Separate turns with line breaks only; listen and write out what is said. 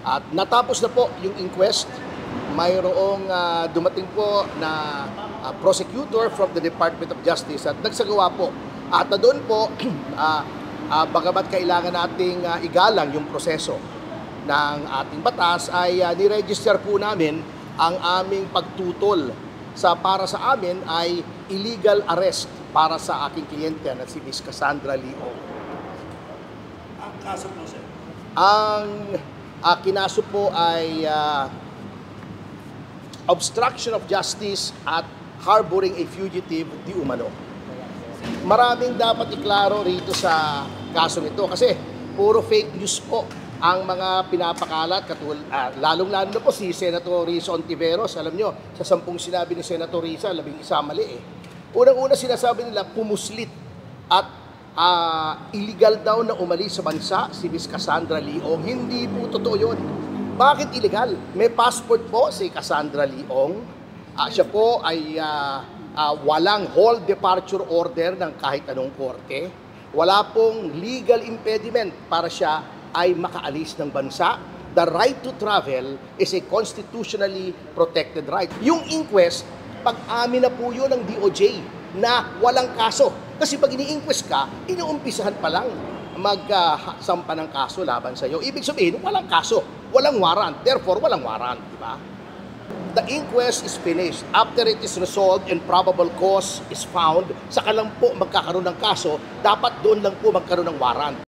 At natapos na po yung inquest. Mayroong dumating po na prosecutor from the Department of Justice at nagsagawa po. At doon po, bagamat kailangan nating igalang yung proseso ng ating batas, ay niregister po namin ang aming pagtutol para sa amin ay illegal arrest para sa aking kliyente na si Miss Cassandra Leong.
Ang kaso po, sir?
Ang kinaso po ay obstruction of justice at harboring a fugitive di umano. Maraming dapat iklaro rito sa kasong ito kasi puro fake news po ang mga pinapakalat, lalong-lalo na po si Senator Risa Ontiveros. Alam nyo, sa 10 sinabi ni Senator Risa, 11 mali eh. Unang-una sinasabi nila, pumuslit at illegal daw na umalis sa bansa si Miss Cassandra Leong. Hindi po totoo yun. Bakit illegal? May passport po si Cassandra Leong. Siya po ay walang hold departure order ng kahit anong korte. Wala pong legal impediment para siya ay makaalis ng bansa. The right to travel is a constitutionally protected right. Yung inquest, pag-amin na po yun ng DOJ na walang kaso. Kasi pag ini-inquest ka, inuumpisahan pa lang magsampa ng kaso laban sa iyo. Ibig sabihin, walang kaso, walang warrant. Therefore, walang warrant, di ba? The inquest is finished. After it is resolved and probable cause is found, saka lang po magkakaroon ng kaso, dapat doon lang po magkaroon ng warrant.